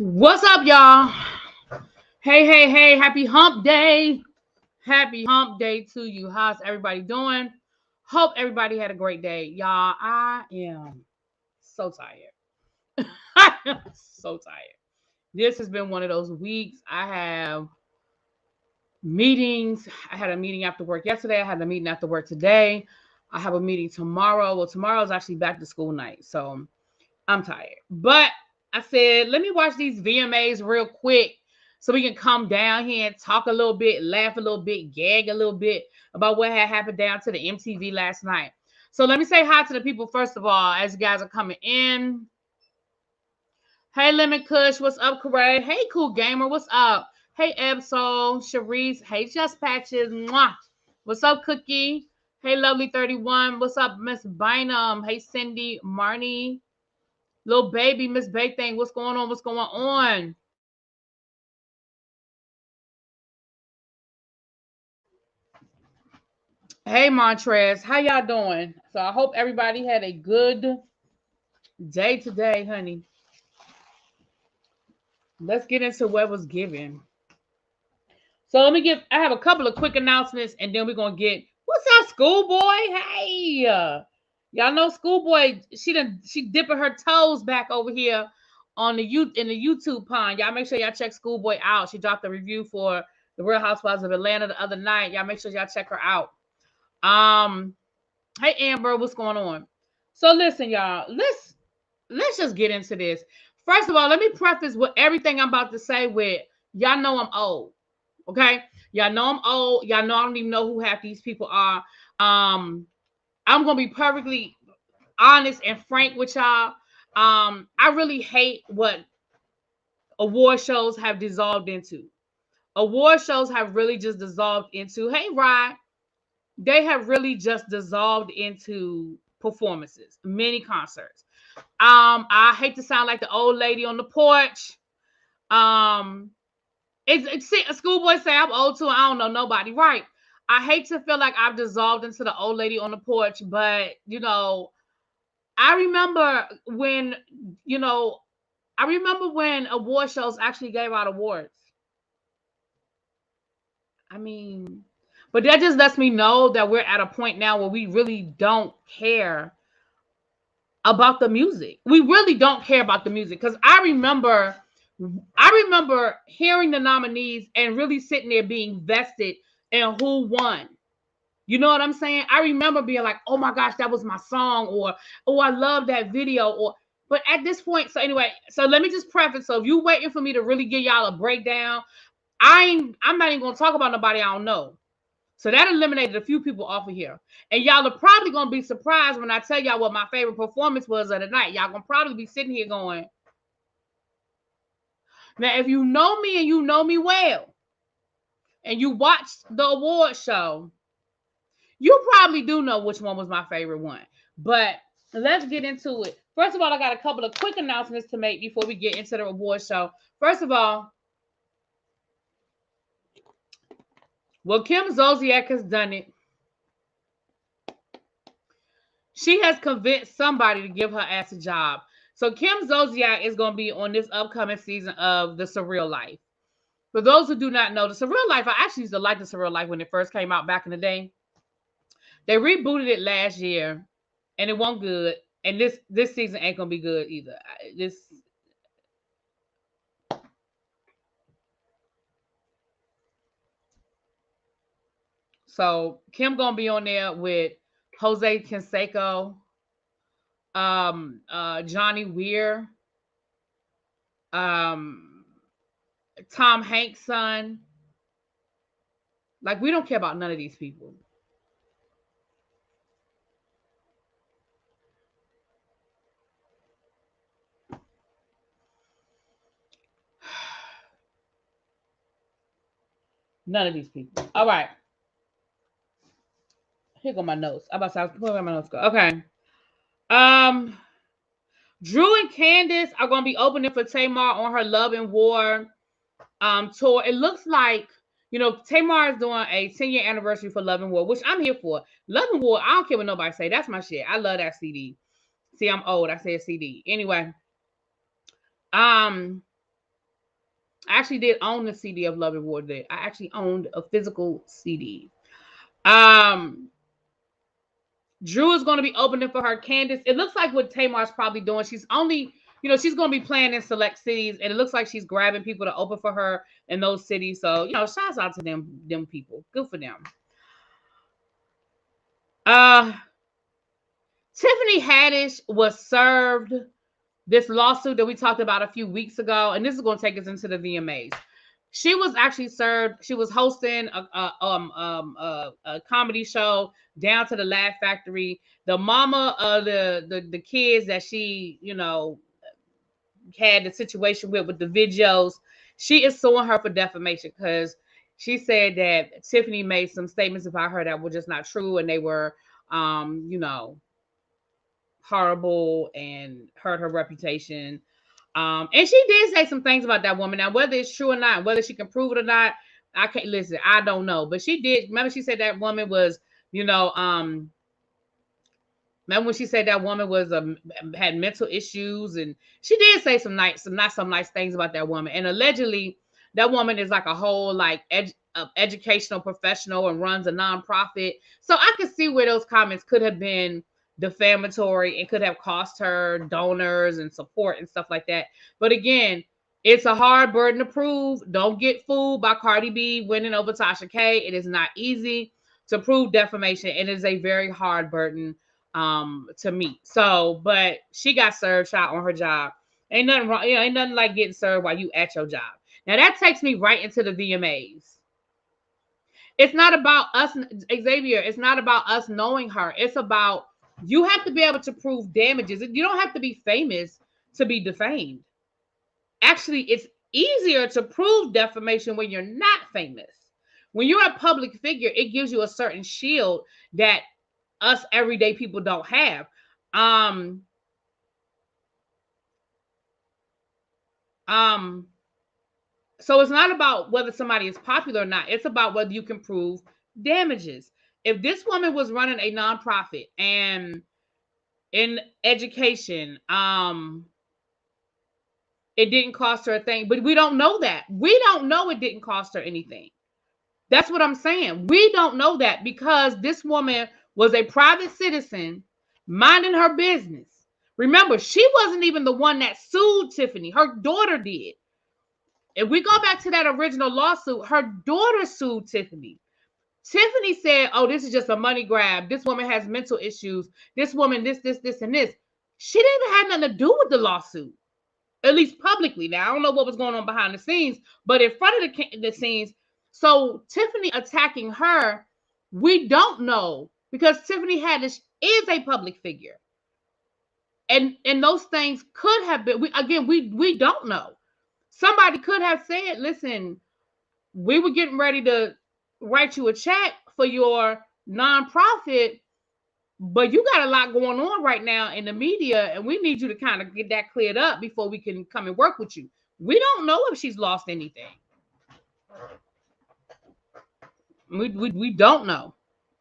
What's up, y'all? Hey, happy hump day. Happy hump day to you. How's everybody doing? Hope everybody had a great day. Y'all, I am so tired. I am so tired. This has been one of those weeks. I have meetings. I had a meeting after work yesterday. I had a meeting after work today. I have a meeting tomorrow. Well, tomorrow is actually back to school night. So I'm tired. But I said, let me watch these VMAs real quick so we can come down here and talk a little bit, laugh a little bit, gag a little bit about what had happened down to the MTV last night. So let me say hi to the people first of all, as you guys are coming in. Hey, Lemon Kush, what's up, Corey? Hey, Cool Gamer, what's up? Hey, Ebso, Sharice, hey, Just Patches, mwah. What's up, Cookie? Hey, Lovely 31, what's up, Miss Bynum? Hey, Cindy, Marnie. Little baby, Miss Bay thing, what's going on? What's going on? Hey, Montrez, how y'all doing? So I hope everybody had a good day today, honey. Let's get into what was given. So I have a couple of quick announcements, and then we're gonna get what's up, Schoolboy? Hey, y'all know Schoolboy. She dipping her toes back over here on the in the YouTube pond. Y'all make sure y'all check Schoolboy out. She dropped a review for the Real Housewives of Atlanta the other night. Y'all make sure y'all check her out. Hey Amber, what's going on? So listen, y'all, let's just get into this. First of all, let me preface with everything I'm about to say with y'all know I'm old. Okay. Y'all know I'm old. Y'all know I don't even know who half these people are. I'm gonna be perfectly honest and frank with y'all. I really hate what award shows have dissolved into. Award shows have really just dissolved into, hey Rod, they have really just dissolved into performances, mini concerts. I hate to sound like the old lady on the porch. Um, it's a schoolboy say I'm old too. I don't know nobody. Right. I hate to feel like I've dissolved into the old lady on the porch, but I remember when, you know, I remember when award shows actually gave out awards. I mean, but that just lets me know that we're at a point now where we really don't care about the music. We really don't care about the music because I remember hearing the nominees and really sitting there being vested in who won. You know what I'm saying? I remember being like, "Oh my gosh, that was my song," or "Oh, I love that video," or. But at this point, so anyway, so let me just preface. So if you waiting for me to really give y'all a breakdown, I'm not even gonna talk about nobody I don't know. So that eliminated a few people off of here. And y'all are probably gonna be surprised when I tell y'all what my favorite performance was of the night. Y'all gonna probably be sitting here going, now if you know me and you know me well, and you watched the award show, you probably do know which one was my favorite one. But let's get into it. First of all, I got a couple of quick announcements to make before we get into the award show. First of all, well, Kim Zolciak has done it. She has convinced somebody to give her ass a job. So Kim Zolciak is going to be on this upcoming season of The Surreal Life. For those who do not know, The Surreal Life, I actually used to like The Surreal Life when it first came out back in the day. They rebooted it last year, and it wasn't good. And this season ain't going to be good either. So Kim going to be on there with Jose Canseco, Johnny Weir, Tom Hanks' son. Like, we don't care about none of these people. None of these people. All right. Here go my notes. I'm about to say, where my notes go? Okay. Drew and Candace are going to be opening for Tamar on her Love and War tour. It looks like, Tamar is doing a 10-year anniversary for Love and War, which I'm here for. Love and War, I don't care what nobody say. That's my shit. I love that CD. See, I'm old. I said CD. Anyway. I actually did own the CD of Love and War Day. I actually owned a physical CD. Um, Drew is going to be opening for her. Candace. It looks like what Tamar's probably doing. She's only, she's going to be playing in select cities, and it looks like she's grabbing people to open for her in those cities. So, shouts out to them people. Good for them. Tiffany Haddish was served this lawsuit that we talked about a few weeks ago, and this is going to take us into the VMAs. She was actually served. She was hosting a comedy show down to the Laugh Factory. The mama of the kids that she had the situation with the videos, she is suing her for defamation because she said that Tiffany made some statements about her that were just not true, and they were horrible and hurt her reputation. And she did say some things about that woman. Now, whether it's true or not, whether she can prove it or not, I can't listen. I don't know. But she did. Remember, she said that woman was, remember when she said that woman was had mental issues, and she did say some nice things about that woman. And allegedly, that woman is like a whole educational professional and runs a nonprofit. So I could see where those comments could have been defamatory and could have cost her donors and support and stuff like that. But again, it's a hard burden to prove. Don't get fooled by Cardi B winning over Tasha K. It is not easy to prove defamation. It is a very hard burden to meet. So, but she got served shot on her job. Ain't nothing wrong. Ain't nothing like getting served while you at your job. Now that takes me right into the VMAs. It's not about us, Xavier. It's not about us knowing her. It's about you have to be able to prove damages. You don't have to be famous to be defamed. Actually, it's easier to prove defamation when you're not famous. When you're a public figure, it gives you a certain shield that us everyday people don't have. So it's not about whether somebody is popular or not. It's about whether you can prove damages. If this woman was running a nonprofit and in education, it didn't cost her a thing, but we don't know that. We don't know it didn't cost her anything. That's what I'm saying. We don't know that because this woman was a private citizen minding her business. Remember, she wasn't even the one that sued Tiffany. Her daughter did. If we go back to that original lawsuit, her daughter sued Tiffany. Tiffany said, oh, this is just a money grab. This woman has mental issues. This woman, this, and this. She didn't even have nothing to do with the lawsuit, at least publicly. Now, I don't know what was going on behind the scenes, but in front of the scenes, so Tiffany attacking her, we don't know because Tiffany Haddish is a public figure. And those things could have been, we don't know. Somebody could have said, listen, we were getting ready to write you a check for your nonprofit, but you got a lot going on right now in the media, and we need you to kind of get that cleared up before we can come and work with you. We don't know if she's lost anything. We don't know.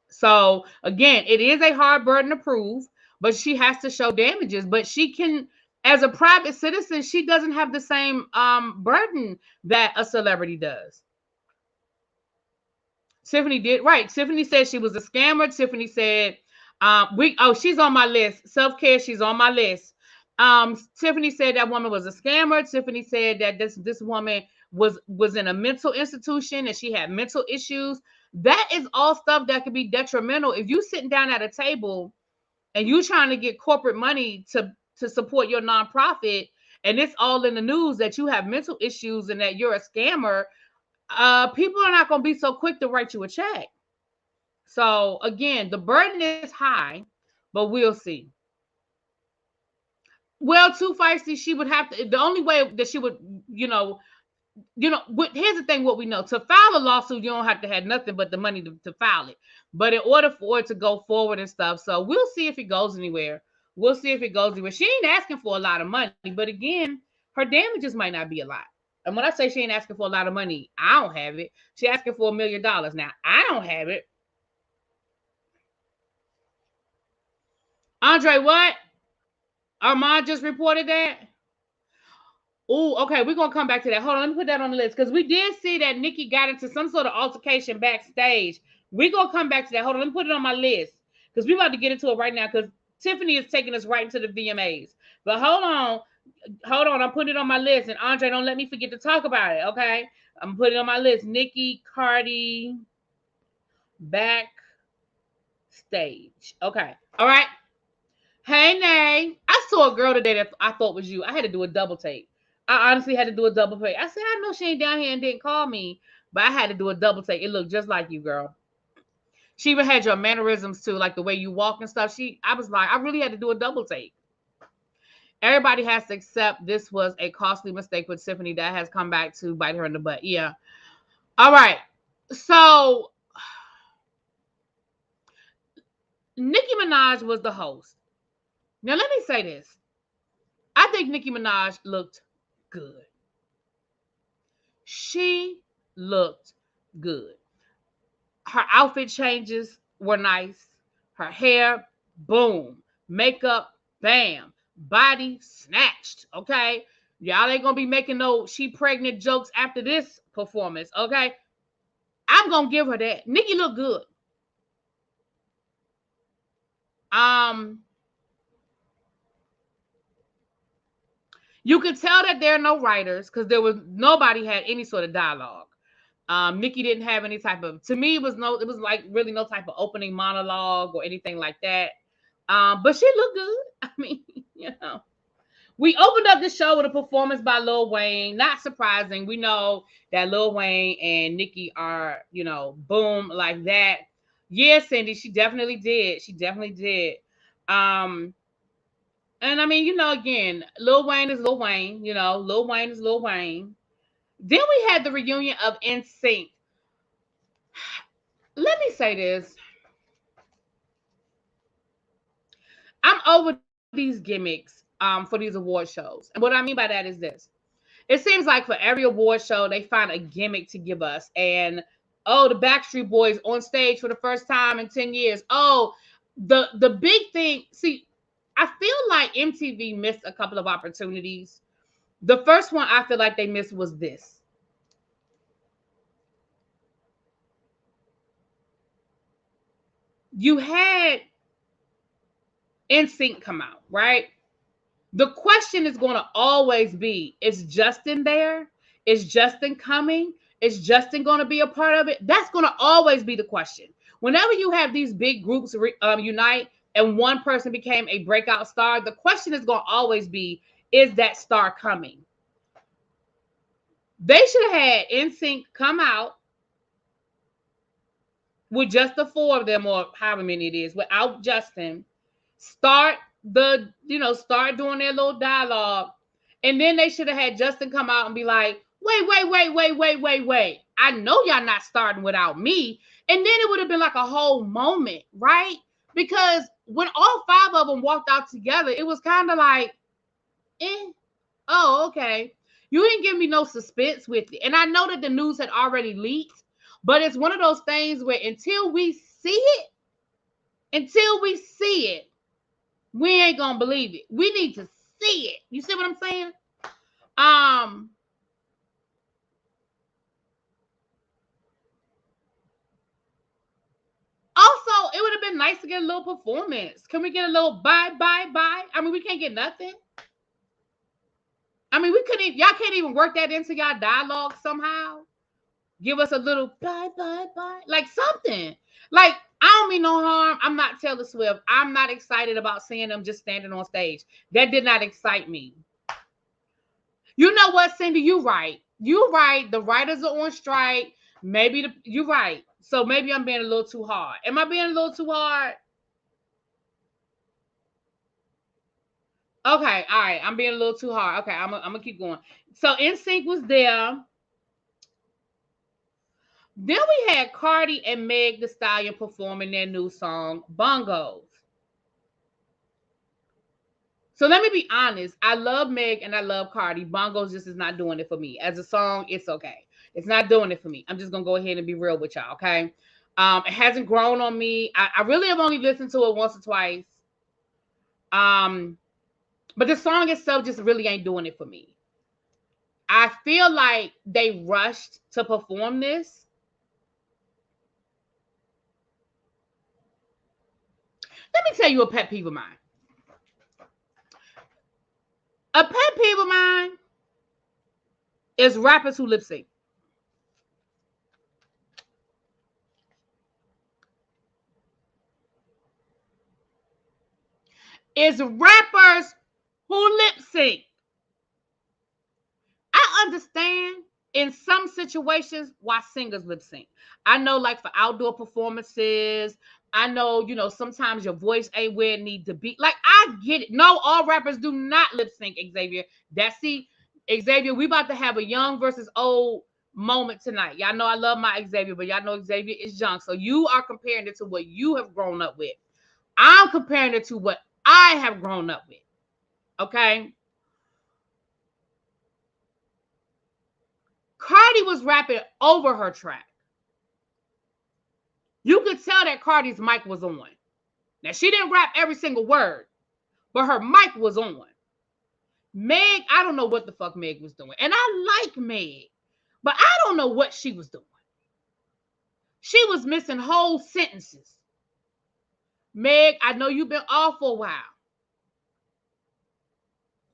So again, it is a hard burden to prove, but she has to show damages. But she can, as a private citizen, she doesn't have the same burden that a celebrity does. Tiffany did right. Tiffany said she was a scammer. Tiffany said, she's on my list. Self-care, she's on my list. Tiffany said that woman was a scammer. Tiffany said that this woman was in a mental institution and she had mental issues. That is all stuff that could be detrimental. If you sitting down at a table and you trying to get corporate money to support your nonprofit, and it's all in the news that you have mental issues and that you're a scammer, people are not going to be so quick to write you a check. So again, the burden is high, but we'll see. Well, Too Feisty, she would have to, the only way that she would, here's the thing, what we know, to file a lawsuit, you don't have to have nothing but the money to file it. But in order for it to go forward and stuff, so we'll see if it goes anywhere. We'll see if it goes anywhere. She ain't asking for a lot of money, but again, her damages might not be a lot. And when I say she ain't asking for a lot of money, I don't have it. She asking for $1 million. Now, I don't have it. Andre, what? Armand just reported that? Oh, okay. We're gonna come back to that. Hold on, let me put that on the list because we did see that Nikki got into some sort of altercation backstage. We're gonna come back to that. Hold on, let me put it on my list because we're about to get into it right now because Tiffany is taking us right into the VMAs. But hold on. I'm putting it on my list, and Andre, don't let me forget to talk about it. Okay, I'm putting it on my list. Nikki, Cardi, backstage. Okay, all right. Hey, Nay. I saw a girl today that I thought was you. I had to do a double take. I honestly had to do a double take. I said, I know she ain't down here and didn't call me, but I had to do a double take. It looked just like you, girl. She even had your mannerisms too, like the way you walk and stuff. I was like, I really had to do a double take. Everybody has to accept this was a costly mistake with Tiffany that has come back to bite her in the butt. Yeah. All right. So Nicki Minaj was the host. Now let me say this. I think Nicki Minaj looked good. She looked good. Her outfit changes were nice. Her hair, boom. Makeup, bam. Body snatched. Okay. Y'all ain't gonna be making no she pregnant jokes after this performance. Okay. I'm gonna give her that. Nikki looked good. You could tell that there are no writers because nobody had any sort of dialogue. Nikki didn't have any type of, to me, it was like really no type of opening monologue or anything like that. But she looked good. I mean, you know. We opened up the show with a performance by Lil Wayne. Not surprising. We know that Lil Wayne and Nikki are, boom, like that. Yeah, Cindy, she definitely did. She definitely did. And I mean, again, Lil Wayne is Lil Wayne. Lil Wayne is Lil Wayne. Then we had the reunion of NSYNC. Let me say this. I'm over these gimmicks for these award shows. And what I mean by that is this. It seems like for every award show, they find a gimmick to give us. And, the Backstreet Boys on stage for the first time in 10 years. Oh, the big thing. See, I feel like MTV missed a couple of opportunities. The first one I feel like they missed was this. You had NSYNC come out, right? The question is going to always be, is Justin there? Is Justin coming? Is Justin going to be a part of it? That's going to always be the question. Whenever you have these big groups unite and one person became a breakout star, the question is going to always be, is that star coming? They should have had NSYNC come out with just the four of them, or however many it is, without Justin. Start doing their little dialogue. And then they should have had Justin come out and be like, wait. I know y'all not starting without me. And then it would have been like a whole moment, right? Because when all five of them walked out together, it was kind of like, oh, okay. You didn't give me no suspense with it. And I know that the news had already leaked, but it's one of those things where until we see it, we ain't gonna believe it. We need to see it. You see what I'm saying? Also, it would have been nice to get a little performance. Can we get a little bye? I mean, we can't get nothing. I mean, y'all can't even work that into y'all dialogue somehow. Give us a little bye. Like something. Like, I don't mean no harm. I'm not Taylor Swift. I'm not excited about seeing them just standing on stage. That did not excite me. You know what, Cindy? You're right. The writers are on strike. You're right. So maybe I'm being a little too hard. Am I being a little too hard? Okay, all right. I'm being a little too hard. Okay, I'm gonna keep going. So NSYNC was there. Then we had Cardi and Meg Thee Stallion performing their new song, Bongos. So let me be honest. I love Meg and I love Cardi. Bongos just is not doing it for me. As a song, it's okay. It's not doing it for me. I'm just going to go ahead and be real with y'all, okay? It hasn't grown on me. I really have only listened to it once or twice. But the song itself just really ain't doing it for me. I feel like they rushed to perform this. Let me tell you a pet peeve of mine. A pet peeve of mine is rappers who lip sync. Is rappers who lip sync. I understand in some situations why singers lip sync. I know, like for outdoor performances, I know, sometimes your voice ain't where it needs to be. Like, I get it. No, all rappers do not lip sync, Xavier. Xavier, we about to have a young versus old moment tonight. Y'all know I love my Xavier, but y'all know Xavier is young. So you are comparing it to what you have grown up with. I'm comparing it to what I have grown up with. Okay? Cardi was rapping over her track. You could tell that Cardi's mic was on. Now, she didn't rap every single word, but her mic was on. Meg, I don't know what the fuck Meg was doing. And I like Meg, but I don't know what she was doing. She was missing whole sentences. Meg, I know you've been off for a while.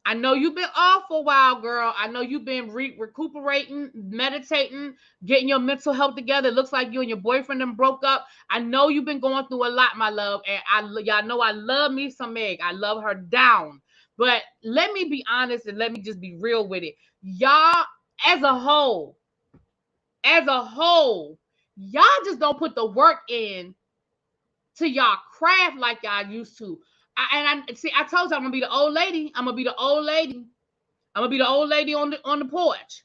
I know you've been off for a while, girl. I know you've been recuperating, meditating, getting your mental health together. It looks like you and your boyfriend them broke up. I know you've been going through a lot, my love. And y'all know I love me some Meg. I love her down. But let me be honest and let me just be real with it. Y'all, as a whole, y'all just don't put the work in to y'all craft like y'all used to. I told you I'm gonna be the old lady. I'm gonna be the old lady on the porch.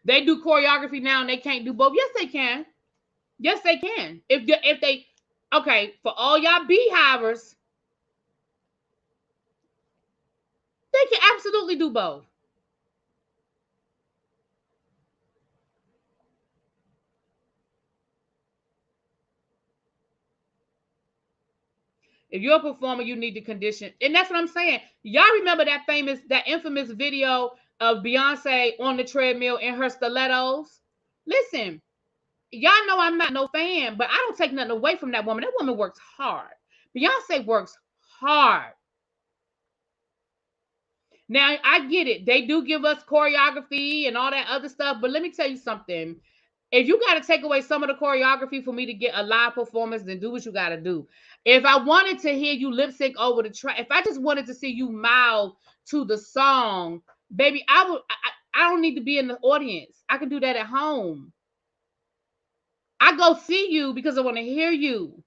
They do choreography now and they can't do both. Yes, they can. Yes, they can. If they okay, for all y'all beehivers, they can absolutely do both. If you're a performer, you need to condition. And that's what I'm saying. Y'all remember that infamous video of Beyonce on the treadmill in her stilettos? Listen, y'all know I'm not no fan, but I don't take nothing away from that woman. That woman works hard. Beyonce works hard. Now, I get it. They do give us choreography and all that other stuff, but let me tell you something. If you got to take away some of the choreography for me to get a live performance, then do what you got to do. If I wanted to hear you lip sync over the track, if I just wanted to see you mouth to the song, baby, I don't need to be in the audience. I can do that at home. I go see you because I want to hear you.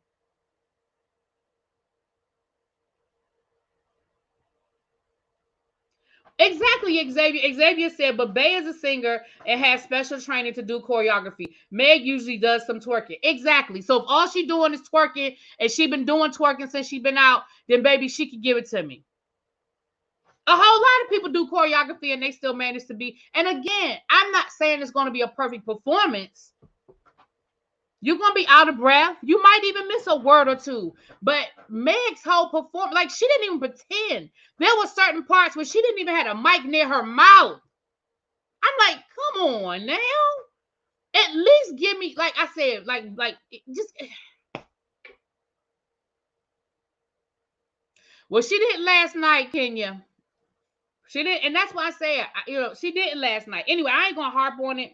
Exactly, Xavier. Xavier said, but Bay is a singer and has special training to do choreography. Meg usually does some twerking. Exactly. So if all she doing is twerking and she been doing twerking since she been out, then baby, she can give it to me. A whole lot of people do choreography and they still manage to be. And again, I'm not saying it's going to be a perfect performance. You're going to be out of breath. You might even miss a word or two. But Meg's whole performance, like she didn't even pretend. There were certain parts where she didn't even have a mic near her mouth. I'm like, come on now. At least give me, like I said, like just. Well, she did last night, Kenya. She did, and that's why I said, she didn't last night. Anyway, I ain't gonna harp on it.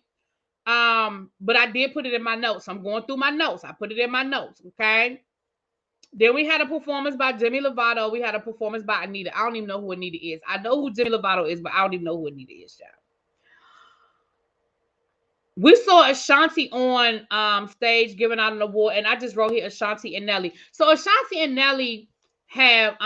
But I did put it in my notes. I'm going through my notes. I put it in my notes. Okay. Then we had a performance by Demi Lovato. We had a performance by Anita. I don't even know who Anita is. I know who Demi Lovato is, but I don't even know who Anita is, child. We saw Ashanti on stage giving out an award, and I just wrote here Ashanti and Nelly. So Ashanti and Nelly have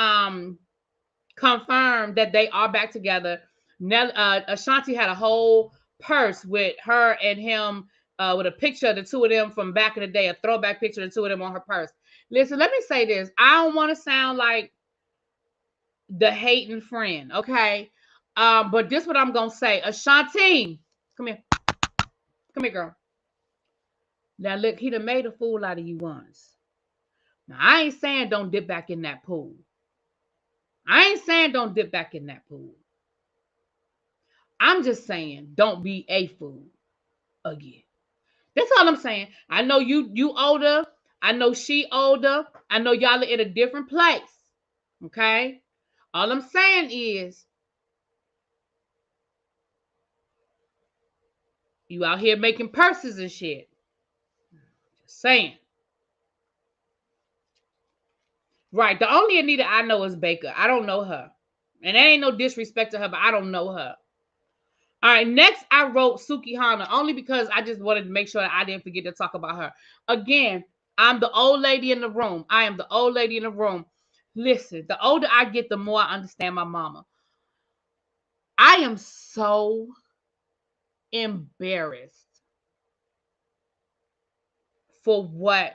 confirmed that they are back together. Ashanti had a whole purse with her and him with a picture of the two of them from back in the day, a throwback picture of the two of them on her purse. Listen, let me say this. I don't want to sound like the hating friend, okay? But this is what I'm going to say. Ashanti, come here. Come here, girl. Now, look, he done made a fool out of you once. Now, I ain't saying don't dip back in that pool. I ain't saying don't dip back in that pool. I'm just saying, don't be a fool again. That's all I'm saying. I know you older. I know she older. I know y'all are in a different place. Okay? All I'm saying is you out here making purses and shit. Just saying. Right. The only Anita I know is Baker. I don't know her. And that ain't no disrespect to her, but I don't know her. All right, next I wrote Sukihana only because I just wanted to make sure that I didn't forget to talk about her. Again, I'm the old lady in the room. I am the old lady in the room. Listen, the older I get, the more I understand my mama. I am so embarrassed for what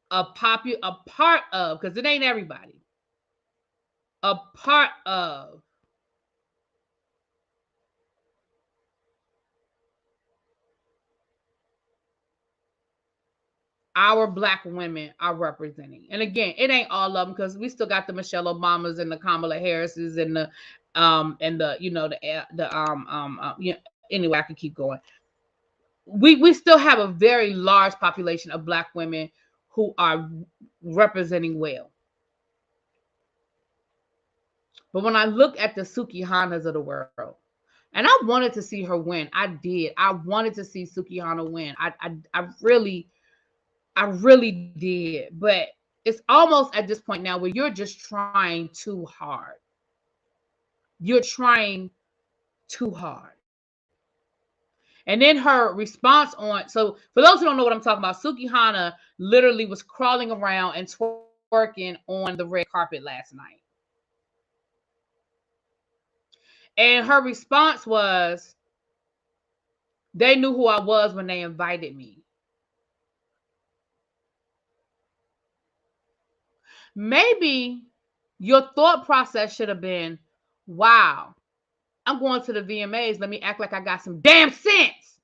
a part of, because it ain't everybody, a part of our Black women are representing. And again, it ain't all of them because we still got the Michelle Obamas and the Kamala Harrises and the anyway, I can keep going. We still have a very large population of Black women who are representing well. But when I look at the Sukihanas of the world, and I wanted to see her win. I did. I wanted to see Sukihana win. I really did. But it's almost at this point now where you're just trying too hard. You're trying too hard. And then her response on, so for those who don't know what I'm talking about, Sukihana literally was crawling around and twerking on the red carpet last night. And her response was, they knew who I was when they invited me. Maybe your thought process should have been, wow, I'm going to the VMAs. Let me act like I got some damn sense.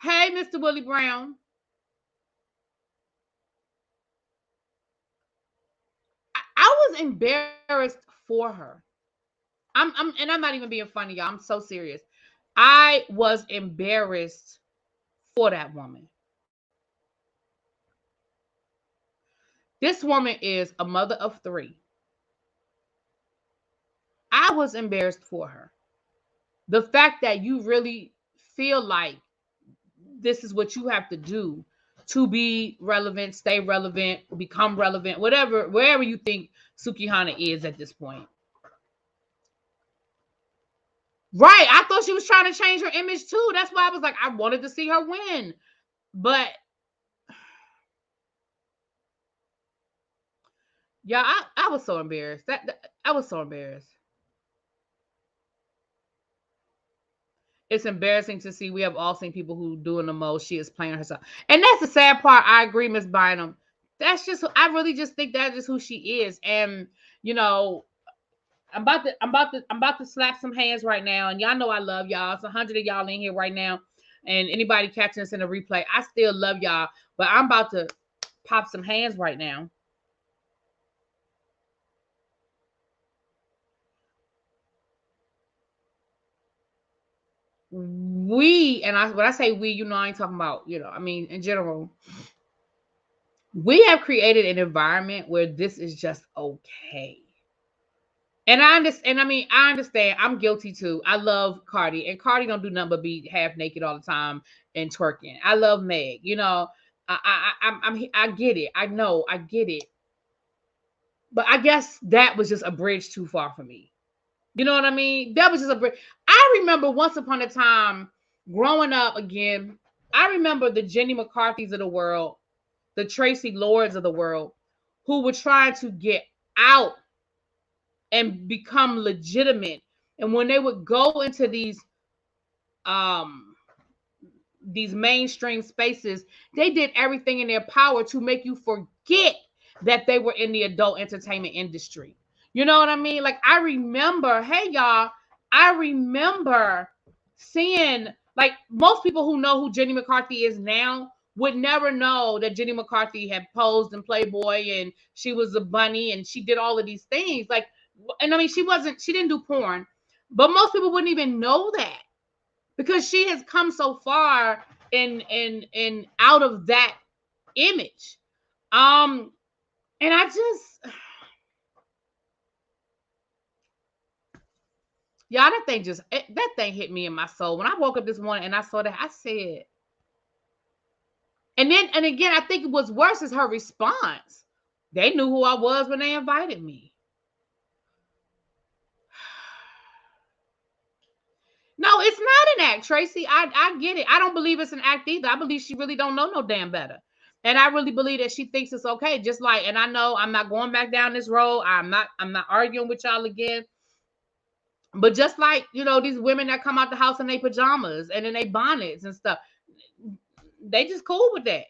Hey, Mr. Willie Brown. I was embarrassed for her. I'm not even being funny, y'all. I'm so serious. I was embarrassed for that woman. This woman is a mother of 3. I was embarrassed for her. The fact that you really feel like this is what you have to do to be relevant, stay relevant, become relevant, whatever, wherever you think Sukihana is at this point. Right. I thought she was trying to change her image too. That's why I was like, I wanted to see her win. But yeah, I was so embarrassed. I was so embarrassed. It's embarrassing to see. We have all seen people who doing the most. She is playing herself. And that's the sad part. I agree, Miss Bynum. That's just, I really just think that's just who she is. And, you know, I'm about to slap some hands right now. And y'all know I love y'all. It's 100 of y'all in here right now. And anybody catching us in the replay, I still love y'all. But I'm about to pop some hands right now. When I say we, you know, I ain't talking about, you know, I mean, in general, we have created an environment where this is just okay. And I understand. I mean, I understand. I'm guilty too. I love Cardi, and Cardi don't do nothing but be half naked all the time and twerking. I love Meg. You know, I get it. I know. I get it. But I guess that was just a bridge too far for me. You know what I mean? That was just a bridge. I remember once upon a time growing up again. I remember the Jenny McCarthy's of the world, the Tracy Lords of the world, who were trying to get out and become legitimate. And when they would go into these mainstream spaces, they did everything in their power to make you forget that they were in the adult entertainment industry. You know what I mean? Like, I remember, hey y'all, I remember seeing, like, most people who know who Jenny McCarthy is now would never know that Jenny McCarthy had posed in Playboy and she was a bunny and she did all of these things. Like, and I mean, she didn't do porn, But most people wouldn't even know that because she has come so far in out of that image. And I just, y'all, that thing hit me in my soul. When I woke up this morning and I saw that, I said, and again, I think what's worse is her response. They knew who I was when they invited me. No, it's not an act, Tracy. I get it. I don't believe it's an act either. I believe she really don't know no damn better. And I really believe that she thinks it's okay. Just like, and I know I'm not going back down this road. I'm not arguing with y'all again. But just like, you know, these women that come out the house in their pajamas and in their bonnets and stuff, they just cool with that.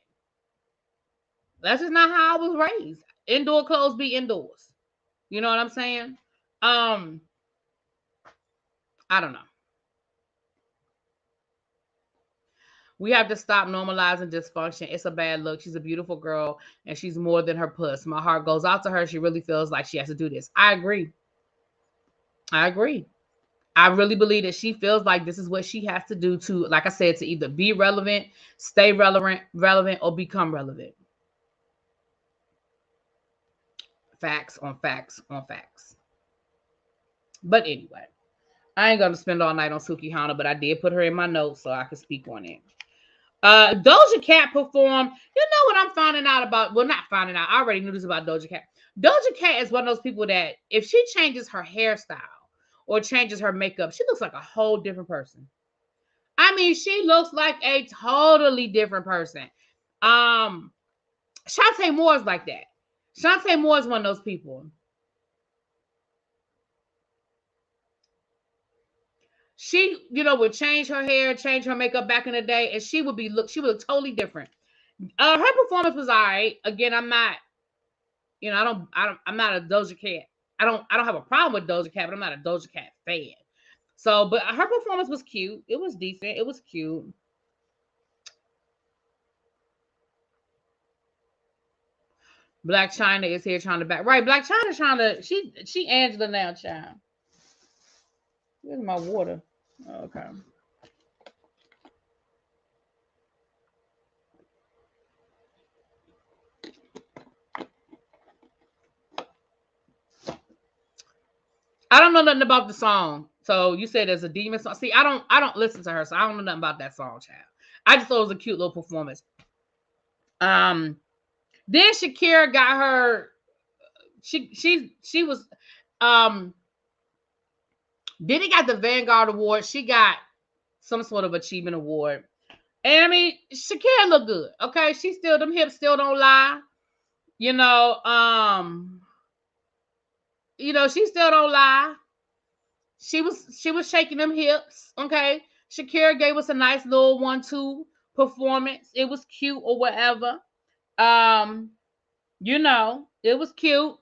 That's just not how I was raised. Indoor clothes be indoors. You know what I'm saying? I don't know. We have to stop normalizing dysfunction. It's a bad look. She's a beautiful girl and she's more than her puss. My heart goes out to her. She really feels like she has to do this. I agree. I really believe that she feels like this is what she has to do to, like I said, to either be relevant, stay relevant, or become relevant. Facts on facts on facts. But anyway, I ain't gonna spend all night on Suki Hana, but I did put her in my notes so I could speak on it. Doja Cat performed. You know what I'm finding out about? Well, not finding out. I already knew this about Doja Cat. Doja Cat is one of those people that if she changes her hairstyle or changes her makeup, she looks like a whole different person. I mean, she looks like a totally different person. Shantae Moore is like that. Shantae Moore is one of those people. She, you know, would change her hair, change her makeup back in the day, and she would look totally different. Her performance was all right. Again, I'm not, you know, I'm not a Doja Cat. I don't have a problem with Doja Cat, but I'm not a Doja Cat fan. So, but her performance was cute. It was decent. It was cute. Black China is here trying to back. Right, Black China's trying to, she Angela now, child. Where's my water? Okay. I don't know nothing about the song. So you said there's a demon song. See, I don't listen to her, so I don't know nothing about that song, child. I just thought it was a cute little performance. Then Shakira got her. She was. Diddy got the Vanguard Award. She got some sort of achievement award. And I mean, Shakira looked good. Okay, she still, them hips still don't lie. You know, she still don't lie. She was shaking them hips. Okay. Shakira gave us a nice little 1-2 performance. It was cute or whatever. It was cute.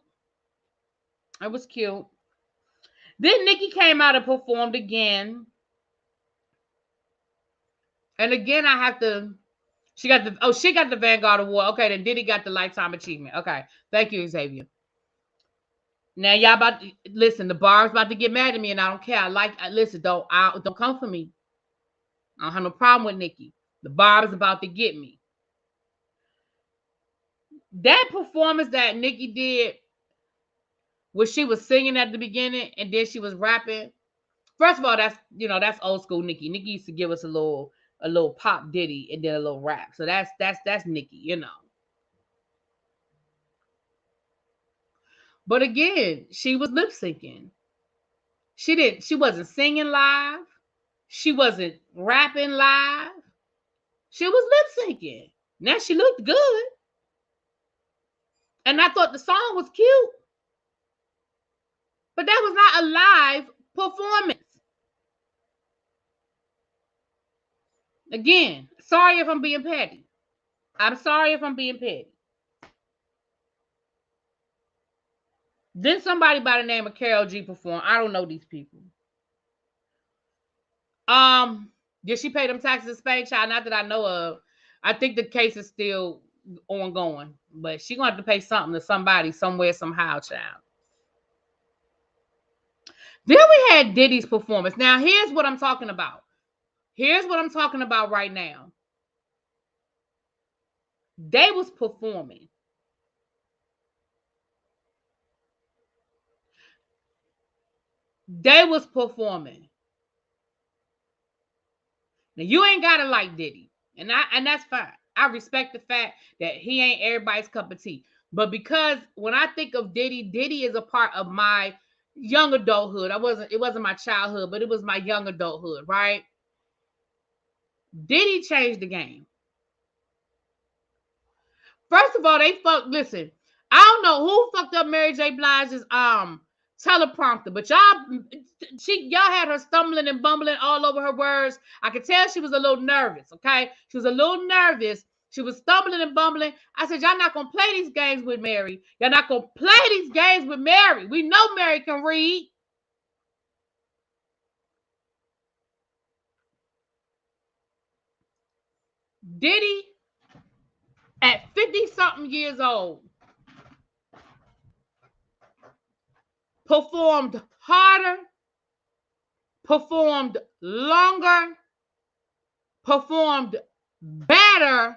It was cute. Then Nicki came out and performed again. And again, she got the Vanguard Award. Okay, then Diddy got the Lifetime Achievement. Okay. Thank you, Xavier. Now y'all about to listen. The bar's about to get mad at me, and I don't care. Listen. Don't come for me. I don't have no problem with Nicki. The bar is about to get me. That performance that Nicki did, where she was singing at the beginning and then she was rapping. First of all, that's old school Nicki. Nicki used to give us a little pop ditty and then a little rap. So that's Nicki. But again, she was lip syncing. She wasn't singing live. She wasn't rapping live. She was lip syncing. Now she looked good. And I thought the song was cute. But that was not a live performance. Again, sorry if I'm being petty. I'm sorry if I'm being petty. Then somebody by the name of Karol G perform. I don't know these people. Did she pay them taxes in Spain, child? Not that I know of. I think the case is still ongoing, but she gonna have to pay something to somebody, somewhere, somehow, child. Then we had Diddy's performance. Now, here's what I'm talking about. Here's what I'm talking about right now. They was performing. They was performing. Now, you ain't gotta like Diddy. And that's fine. I respect the fact that he ain't everybody's cup of tea. But because when I think of Diddy, Diddy is a part of my young adulthood. It wasn't my childhood, but it was my young adulthood, right? Diddy changed the game. First of all, listen, I don't know who fucked up Mary J. Blige's teleprompter, but y'all had her stumbling and bumbling all over her words. I could tell she was a little nervous, okay? She was a little nervous. She was stumbling and bumbling. I said, y'all not gonna play these games with Mary. Y'all not gonna play these games with Mary. We know Mary can read. Diddy, at 50-something years old, performed harder, performed longer, performed better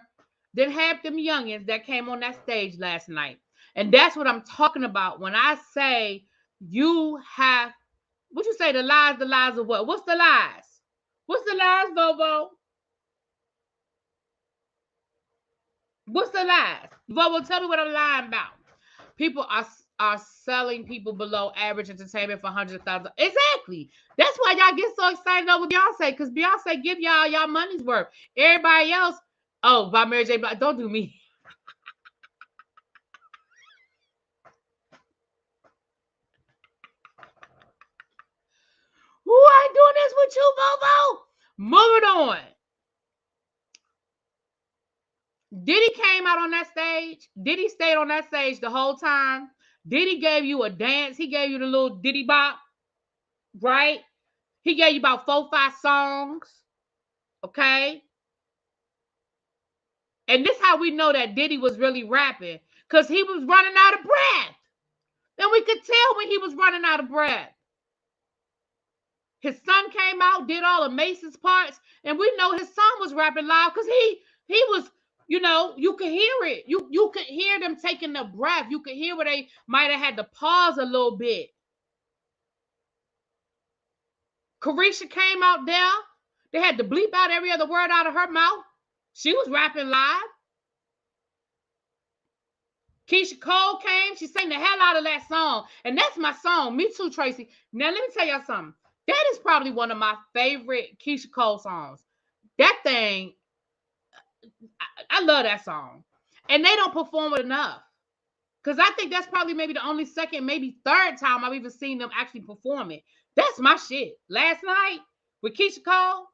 than half them youngins that came on that stage last night. And that's what I'm talking about when I say you have, what you say, the lies of what? What's the lies? What's the lies, Bobo? What's the lies? Bobo, tell me what I'm lying about. People are selling people below average entertainment for hundreds of thousands. Exactly. That's why y'all get so excited over Beyonce, because Beyonce give y'all money's worth. Everybody else, oh, by Mary J. Blige, don't do me. Who ain't doing this with you, Bobo? Moving on. Diddy came out on that stage. Diddy stayed on that stage the whole time. Diddy gave you a dance. He gave you the little Diddy bop, right? He gave you about 4 or 5 songs, okay? And this is how we know that Diddy was really rapping, because he was running out of breath. And we could tell when he was running out of breath. His son came out, did all of Mason's parts, and we know his son was rapping loud because he was, you know, you could hear it. You could hear them taking the breath. You could hear where they might have had to pause a little bit. Carisha came out there. They had to bleep out every other word out of her mouth. She was rapping live. Keisha Cole came. She sang the hell out of that song. And that's my song. Me too, Tracy. Now, let me tell y'all something. That is probably one of my favorite Keisha Cole songs. That thing, I love that song. And they don't perform it enough. Because I think that's probably maybe the only second, maybe third time I've even seen them actually perform it. That's my shit. Last night with Keisha Cole.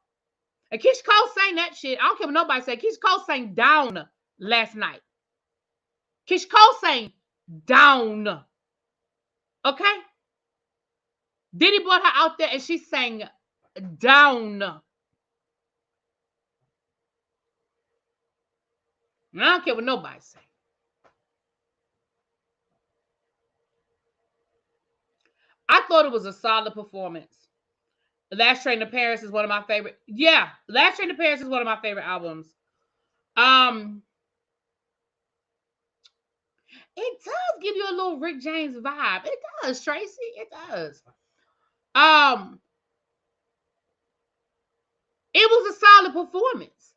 And Keisha Cole sang that shit. I don't care what nobody say. Keisha Cole sang Down last night. Keisha Cole sang Down. Okay? Diddy brought her out there and she sang Down. And I don't care what nobody say. I thought it was a solid performance. Last Train to Paris is one of my favorite. Yeah, Last Train to Paris is one of my favorite albums. It does give you a little Rick James vibe. It does, Tracy. It does. It was a solid performance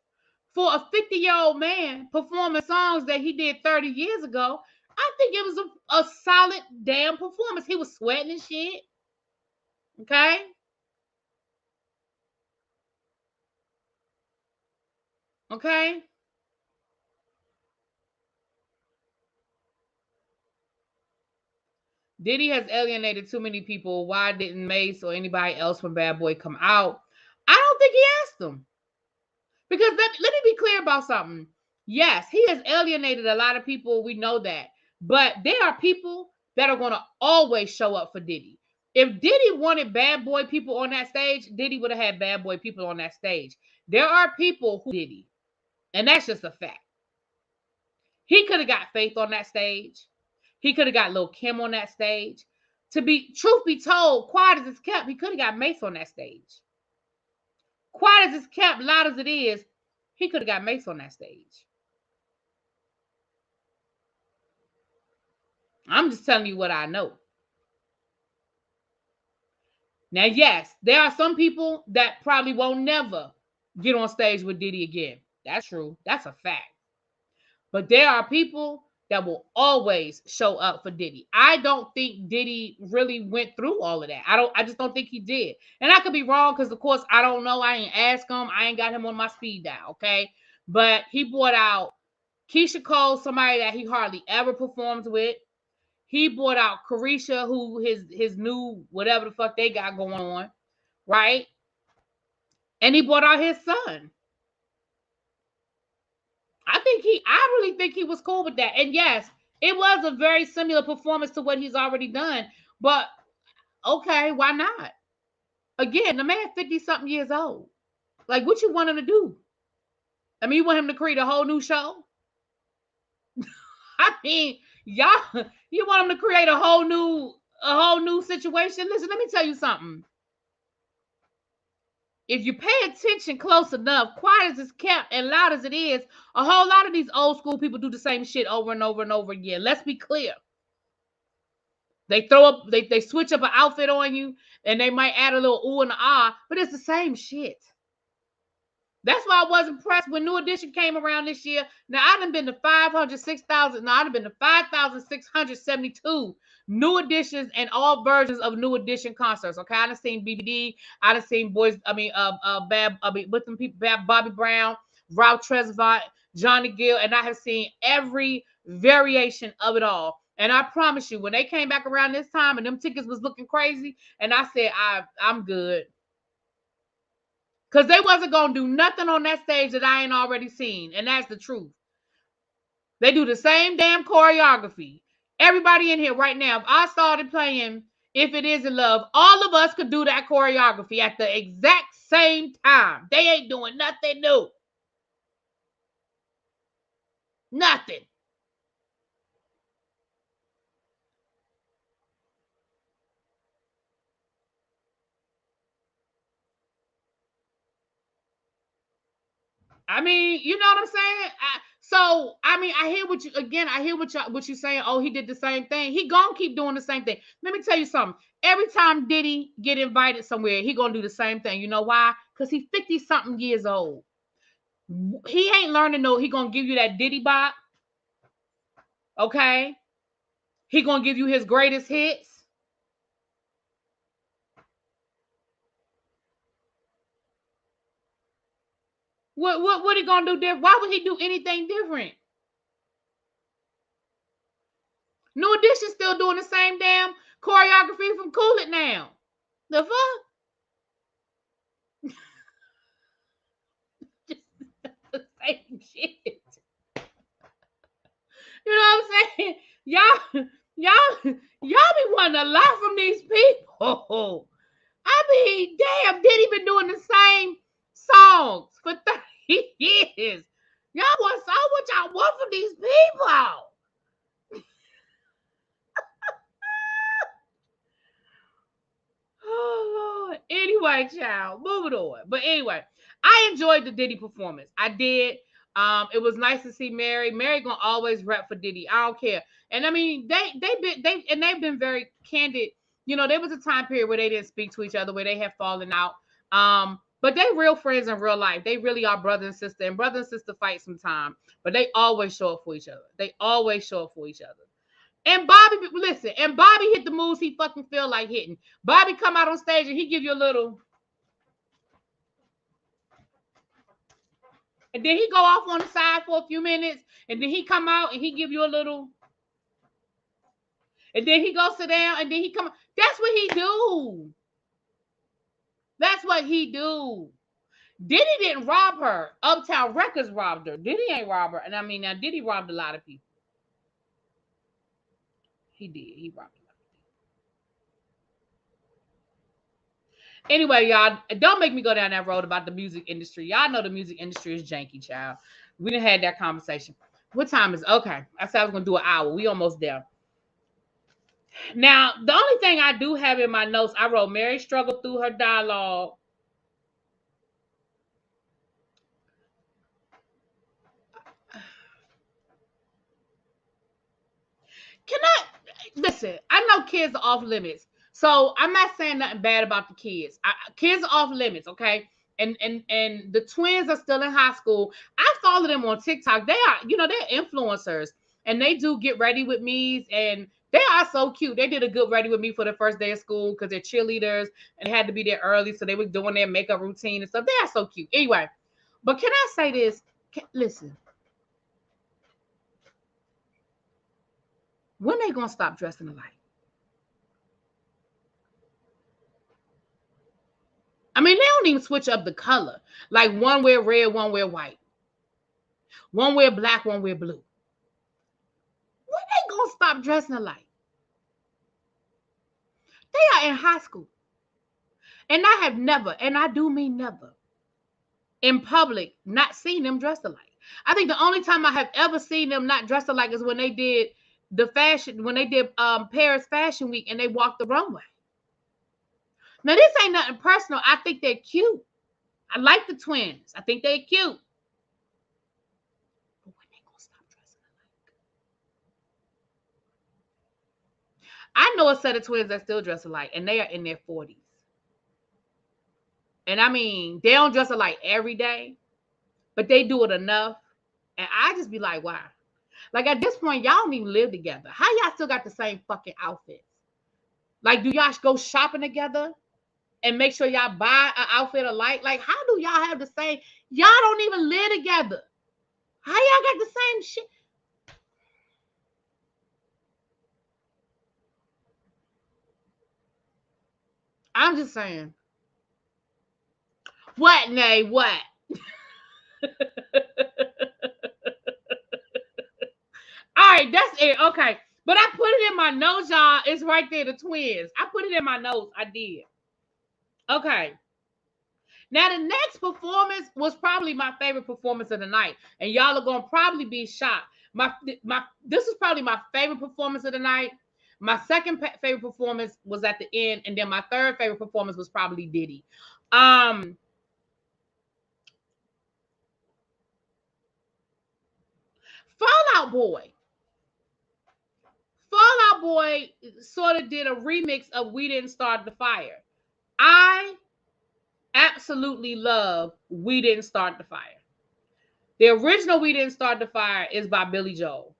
for a 50-year-old man performing songs that he did 30 years ago. I think it was a solid damn performance. He was sweating and shit. Okay? Okay? Diddy has alienated too many people. Why didn't Mace or anybody else from Bad Boy come out? I don't think he asked them. Because let me be clear about something. Yes, he has alienated a lot of people. We know that. But there are people that are going to always show up for Diddy. If Diddy wanted Bad Boy people on that stage, Diddy would have had Bad Boy people on that stage. There are people who Diddy. And that's just a fact. He could have got Faith on that stage. He could have got Lil' Kim on that stage. truth be told, quiet as it's kept, he could have got Mace on that stage. Quiet as it's kept, loud as it is, he could have got Mace on that stage. I'm just telling you what I know. Now, yes, there are some people that probably won't never get on stage with Diddy again. That's true. That's a fact. But there are people that will always show up for Diddy. I don't think Diddy really went through all of that. I just don't think he did. And I could be wrong because, of course, I don't know. I ain't asked him. I ain't got him on my speed dial, okay? But he brought out Keisha Cole, somebody that he hardly ever performs with. He brought out Carisha, who his new whatever the fuck they got going on, right? And he brought out his son. I really think he was cool with that. And yes, it was a very similar performance to what he's already done. But okay, why not? Again, the man 50-something years old. Like, what you want him to do? I mean, you want him to create a whole new show? I mean, y'all, you want him to create a whole new situation? Listen, let me tell you something. If you pay attention close enough, quiet as it's kept and loud as it is, a whole lot of these old school people do the same shit over and over and over again. Let's be clear. They they switch up an outfit on you, and they might add a little ooh and ah, but it's the same shit. That's why I was impressed when New Edition came around this year. Now, I done been to 506,000. No, I done been to 5,672 New Editions and all versions of New Edition concerts. Okay, I done seen BBD. I done seen with them people, Bobby Brown, Ralph Tresvant, Johnny Gill, and I have seen every variation of it all. And I promise you, when they came back around this time and them tickets was looking crazy, and I said, I'm good. Because they wasn't going to do nothing on that stage that I ain't already seen. And that's the truth. They do the same damn choreography. Everybody in here right now, if I started playing If It Isn't Love, all of us could do that choreography at the exact same time. They ain't doing nothing new. Nothing. I mean, you know what I'm saying? I hear what you again. I hear what you're saying. Oh, he did the same thing. He gonna keep doing the same thing. Let me tell you something. Every time Diddy get invited somewhere, he gonna do the same thing. You know why? Because he's 50-something years old. He ain't learning no. He gonna give you that Diddy bop. Okay. He gonna give you his greatest hits. What he gonna do different? Why would he do anything different? New Edition still doing the same damn choreography from Cool It now. The fuck? Just the same shit. You know what I'm saying? Y'all be wanting a lot from these people. I mean, damn, Diddy been doing the same songs for 30 years. Y'all want so what y'all want from these people. Oh Lord. Anyway, child, moving on. But anyway, I enjoyed the Diddy performance. I did. It was nice to see Mary. Mary gonna always rep for Diddy. I don't care. And I mean, they've been very candid. You know, there was a time period where they didn't speak to each other, where they had fallen out. But they real friends in real life. They really are brother and sister. And brother and sister fight sometimes, but they always show up for each other. They always show up for each other. And Bobby, listen, and Bobby hit the moves he fucking feel like hitting. Bobby come out on stage and he give you a little, and then he go off on the side for a few minutes, and then he come out and he give you a little, and then he go sit down, and then he come. That's what he do. That's what he do. Diddy didn't rob her. Uptown Records robbed her. Diddy ain't rob her. And I mean, now Diddy robbed a lot of people. He did. He robbed a lot of people. Anyway, y'all, don't make me go down that road about the music industry. Y'all know the music industry is janky, child. We done had that conversation. What time is it? Okay. I said I was going to do an hour. We almost there. Now, the only thing I do have in my notes, I wrote Mary struggled through her dialogue. Can I listen? I know kids are off limits, so I'm not saying nothing bad about the kids. Kids are off limits, okay? And the twins are still in high school. I follow them on TikTok. They are, they're influencers, and they do get ready with me, and they are so cute. They did a good ready with me for the first day of school because they're cheerleaders and they had to be there early, so they were doing their makeup routine and stuff. They are so cute. Anyway, but can I say this? Listen, when they gonna stop dressing alike? I mean, they don't even switch up the color. Like one wear red, one wear white. One wear black, one wear blue. When they gonna stop dressing alike? They are in high school. And I have never, and I do mean never, in public, not seen them dressed alike. I think the only time I have ever seen them not dressed alike is when they did when they did Paris Fashion Week and they walked the runway. Now, this ain't nothing personal. I think they're cute. I like the twins. I think they're cute. But when they gonna stop dressing alike? I know a set of twins that still dress alike, and they are in their 40s. And I mean, they don't dress alike every day, but they do it enough. And I just be like, wow. Like at this point, y'all don't even live together. How y'all still got the same fucking outfits? Like, do y'all go shopping together and make sure y'all buy an outfit alike? Like, how do y'all have the same? Y'all don't even live together. How y'all got the same shit? I'm just saying. What, Nay? What? All right, that's it. Okay. But I put it in my notes, y'all. It's right there, the twins. I put it in my notes. I did. Okay. Now, the next performance was probably my favorite performance of the night. And y'all are going to probably be shocked. This is probably my favorite performance of the night. My second favorite performance was at the end. And then my third favorite performance was probably Diddy. Fall Out Boy. Fall Out Boy sort of did a remix of We Didn't Start the Fire. I absolutely love We Didn't Start the Fire. The original We Didn't Start the Fire is by Billy Joel.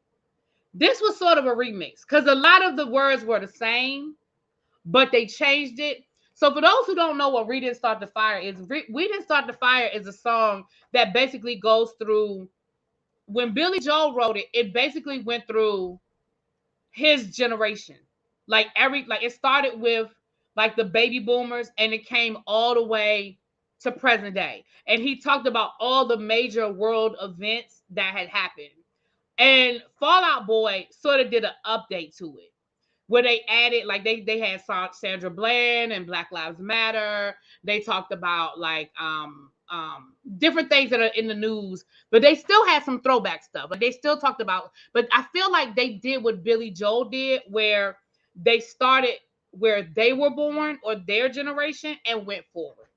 This was sort of a remix because a lot of the words were the same, but they changed it. So for those who don't know what We Didn't Start the Fire is, We Didn't Start the Fire is a song that basically goes through, when Billy Joel wrote it, it basically went through his generation. Like it started with like the baby boomers and it came all the way to present day. And he talked about all the major world events that had happened. And Fall Out Boy sort of did an update to it where they added, like they had Sandra Bland and Black Lives Matter. They talked about like different things that are in the news, but they still had some throwback stuff. Like they still talked about, but I feel like they did what Billy Joel did, where they started where they were born or their generation and went forward.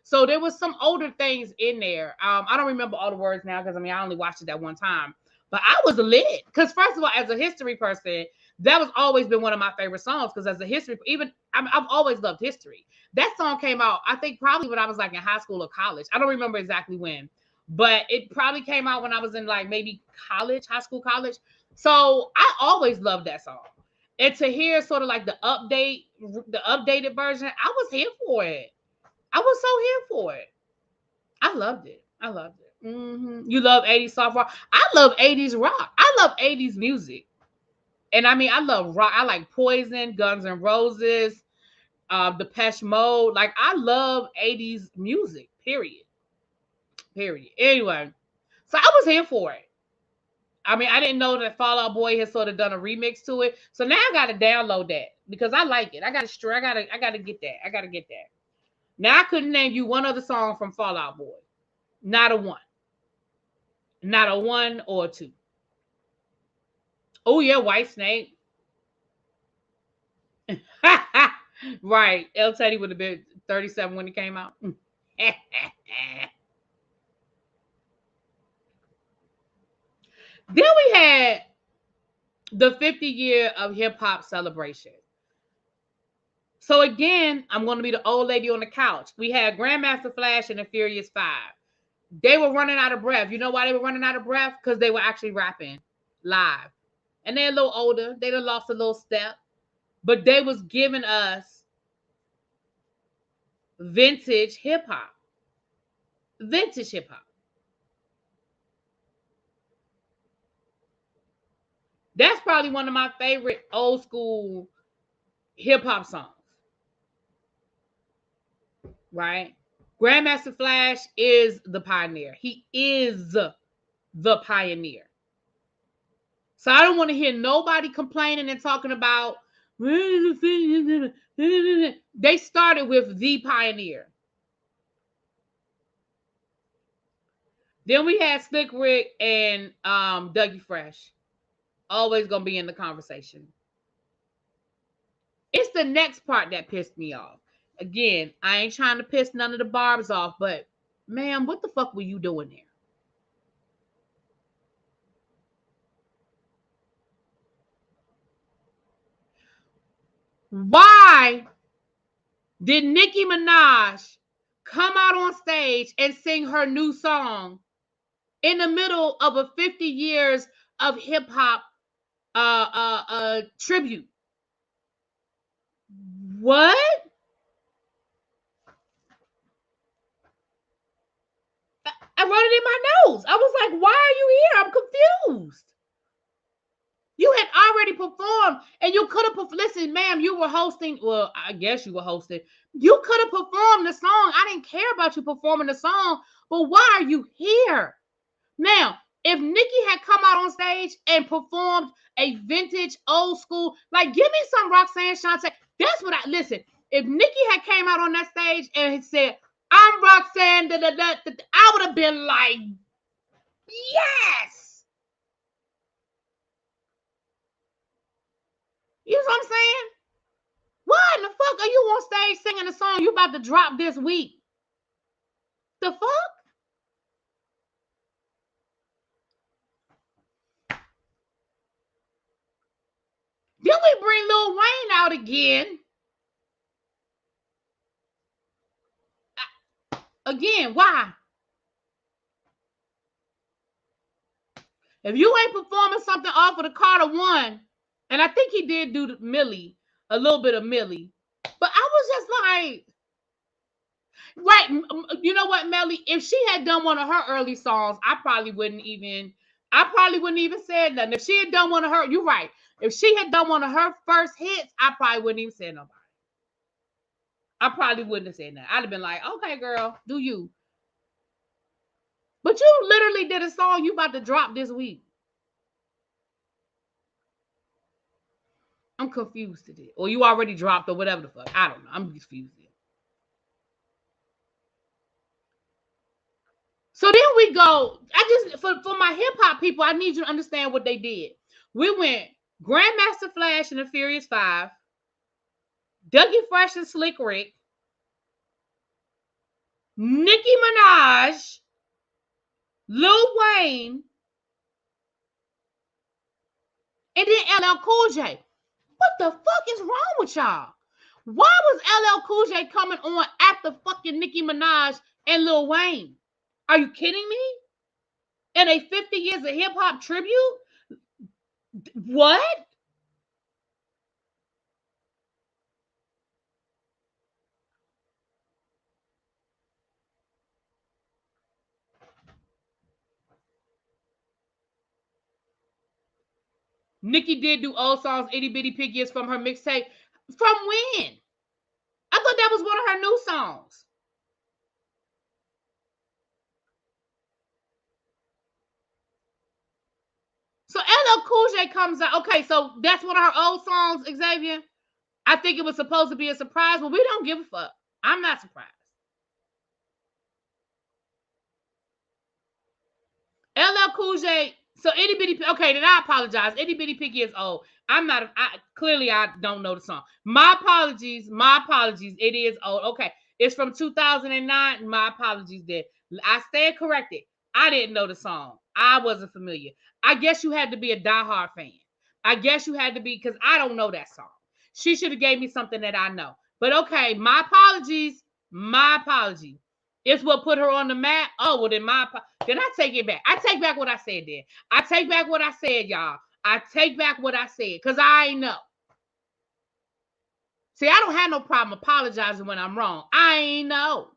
So there was some older things in there. I don't remember all the words now because I mean I only watched it that one time. But I was lit because first of all, as a history person, that was always been one of my favorite songs. Because as a history, I've always loved history. That song came out, I think, probably when I was like in high school or college. I don't remember exactly when, but it probably came out when I was in like maybe college, high school, college. So I always loved that song. And to hear sort of like the updated version, I was here for it. I was so here for it. I loved it. I loved it. You love 80s soft rock. I love 80s rock. I love 80s music. And I mean, I love rock. I like Poison, Guns N' Roses, Depeche Mode. Like, I love 80s music, period. Period. Anyway, so I was here for it. I mean, I didn't know that Fall Out Boy has sort of done a remix to it. So now I gotta download that because I like it. I gotta get that. I gotta get that. Now I couldn't name you one other song from Fall Out Boy. Not a one. Not a one or a two. Oh yeah, White Snake. Right. El Teddy would have been 37 when it came out. Then we had the 50 year of hip hop celebration. So again, I'm going to be the old lady on the couch. We had Grandmaster Flash and the Furious Five. They were running out of breath. You know why they were running out of breath? Because they were actually rapping live. And they're a little older. They done lost a little step. But they was giving us vintage hip hop. Vintage hip hop. That's probably one of my favorite old school hip hop songs. Right? Grandmaster Flash is the pioneer. He is the pioneer. So I don't want to hear nobody complaining and talking about they started with the pioneer. Then we had Slick Rick and Dougie Fresh. Always gonna be in the conversation. It's the next part that pissed me off. Again, I ain't trying to piss none of the barbs off, but ma'am, what the fuck were you doing there? Why did Nicki Minaj come out on stage and sing her new song in the middle of a 50 years of hip hop tribute? What? I wrote it in my notes. I was like, why are you here? I'm confused. You had already performed and you could have listen, ma'am, you were hosting. Well, I guess you were hosting. You could have performed the song. I didn't care about you performing the song, but why are you here? Now, if Nicki had come out on stage and performed a vintage old school, like give me some Roxanne Shante. That's what I listen. If Nicki had came out on that stage and said, I'm Roxanne, I would have been like, yes. You know what I'm saying? Why in the fuck are you on stage singing a song you about to drop this week? The fuck? Then we bring Lil Wayne out again. Again, why? If you ain't performing something off of the Carter One, and I think he did do Millie, a little bit of Millie, but I was just like, right, you know what, Melly? If she had done one of her early songs, I probably wouldn't even say nothing. If she had done one of her, you're right. If she had done one of her first hits, I probably wouldn't even say nobody. I probably wouldn't have said that. I'd have been like, okay, girl, do you? But you literally did a song you about to drop this week. I'm confused today. Or you already dropped or whatever the fuck. I don't know. I'm confused. So then we go. For my hip hop people, I need you to understand what they did. We went Grandmaster Flash and the Furious Five, Dougie Fresh and Slick Rick, Nicki Minaj, Lil Wayne, and then LL Cool J. What the fuck is wrong with y'all? Why was LL Cool J coming on after fucking Nicki Minaj and Lil Wayne? Are you kidding me? In a 50 years of hip hop tribute? What? Nicki did do old songs, Itty Bitty Piggies from her mixtape. From when? I thought that was one of her new songs. So LL Cool J comes out. Okay, so that's one of her old songs, Xavier. I think it was supposed to be a surprise, but we don't give a fuck. I'm not surprised. LL Cool J So itty bitty. Okay, then I apologize. Itty bitty piggy is old. I'm not. Clearly I don't know the song. My apologies. My apologies. It is old. Okay, it's from 2009. My apologies. There, I stand corrected. I didn't know the song. I wasn't familiar. I guess you had to be a diehard fan. I guess you had to be because I don't know that song. She should have gave me something that I know. But okay, my apologies. My apologies. It's what put her on the map. Oh, well, then I take it back. I take back what I said there. I take back what I said, y'all. I take back what I said because I ain't know. See, I don't have no problem apologizing when I'm wrong. I ain't know.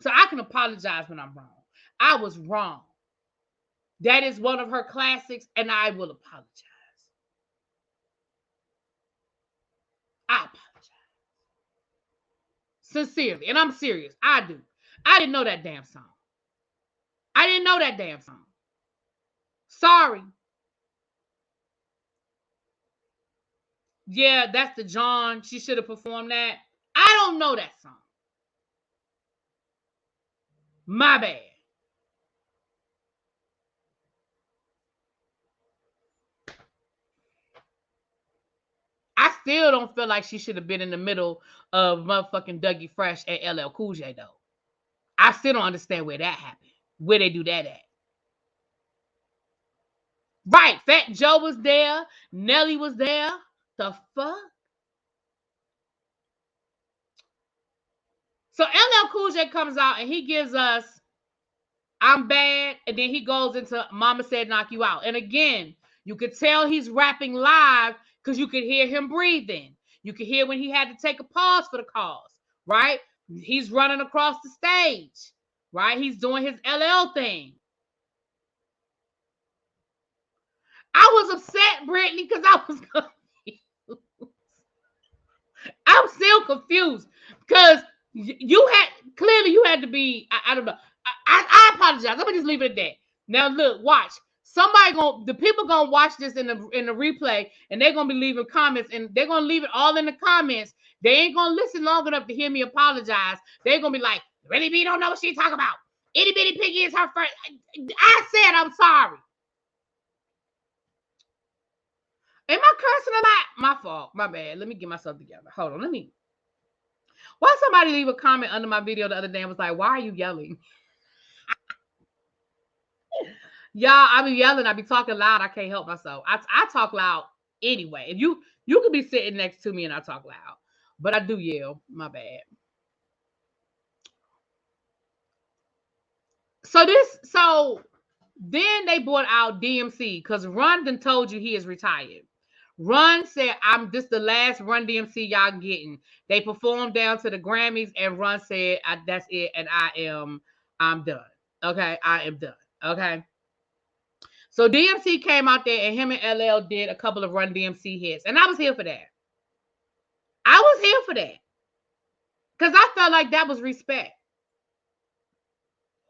So I can apologize when I'm wrong. I was wrong. That is one of her classics, and I will apologize. I apologize. Sincerely, and I'm serious. I do. I didn't know that damn song. I didn't know that damn song. Sorry. Yeah, that's the John. She should have performed that. I don't know that song. My bad. I still don't feel like she should have been in the middle of motherfucking Dougie Fresh and LL Cool J though. I still don't understand where that happened. Where they do that at. Right. Fat Joe was there. Nelly was there. The fuck? So LL Cool J comes out and he gives us I'm Bad, and then he goes into Mama Said Knock You Out. And again, you could tell he's rapping live because you could hear him breathing. You could hear when he had to take a pause for the cause, right? He's running across the stage, right? He's doing his LL thing. I was upset, Brittany, because I was confused. I'm still confused because you had to be, I don't know. I apologize. Let me just leave it at that. Now look, watch. The people gonna watch this in the replay, and they're gonna be leaving comments, and they're gonna leave it all in the comments. They ain't gonna listen long enough to hear me apologize. They're gonna be like, Really B don't know what she's talking about. Itty bitty piggy is her first. I said I'm sorry. Am I cursing or not? My fault. My bad. Let me get myself together. Hold on. Why somebody leave a comment under my video the other day and was like, why are you yelling? Y'all, I be yelling. I be talking loud. I can't help myself. I talk loud anyway. If you could be sitting next to me and I talk loud. But I do yell. My bad. So then they brought out DMC because Run done told you he is retired. Run said, this the last Run DMC y'all getting. They performed down to the Grammys and Run said, that's it. And I'm done. Okay. I am done. Okay. So DMC came out there and him and LL did a couple of Run DMC hits. And I was here for that. I was here for that. Because I felt like that was respect.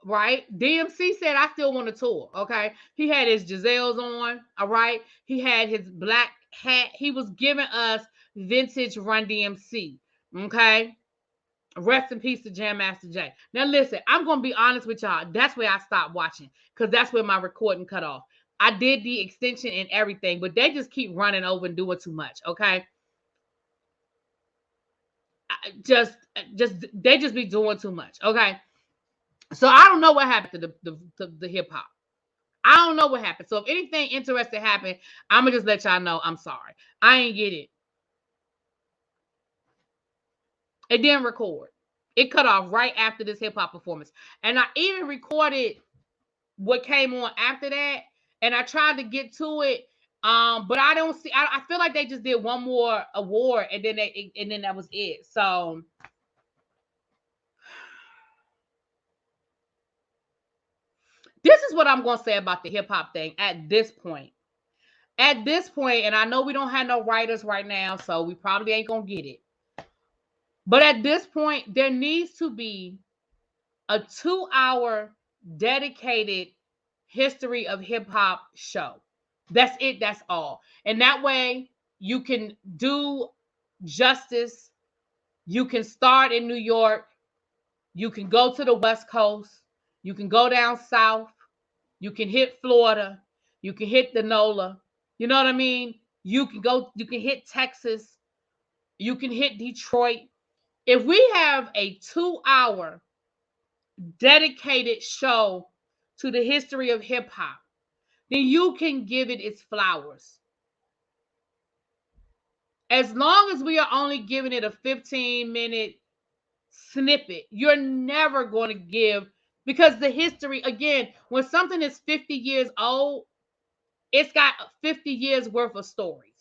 Right? DMC said, I still want to tour. Okay. He had his Giselles on. All right. He had his black hat. He was giving us vintage Run DMC. Okay. Rest in peace to Jam Master Jay. Now listen, I'm going to be honest with y'all. That's where I stopped watching because that's where my recording cut off. I did the extension and everything, but they just keep running over and doing too much. Okay. They just be doing too much. Okay. So I don't know what happened to the hip hop. I don't know what happened. So if anything interesting happened, I'm going to just let y'all know I'm sorry. I ain't get it. It didn't record. It cut off right after this hip hop performance. And I even recorded what came on after that. And I tried to get to it. But I don't see, I feel like they just did one more award and then that was it. So this is what I'm going to say about the hip hop thing at this point. At this point, and I know we don't have no writers right now, so we probably ain't going to get it. But at this point, there needs to be a 2-hour dedicated history of hip hop show. That's it. That's all. And that way you can do justice. You can start in New York. You can go to the West Coast. You can go down south. You can hit Florida. You can hit the NOLA. You know what I mean? You can hit Texas. You can hit Detroit. If we have a 2-hour dedicated show to the history of hip hop, then you can give it its flowers. As long as we are only giving it a 15-minute snippet, you're never going to give, because the history, again, when something is 50 years old, it's got 50 years worth of stories.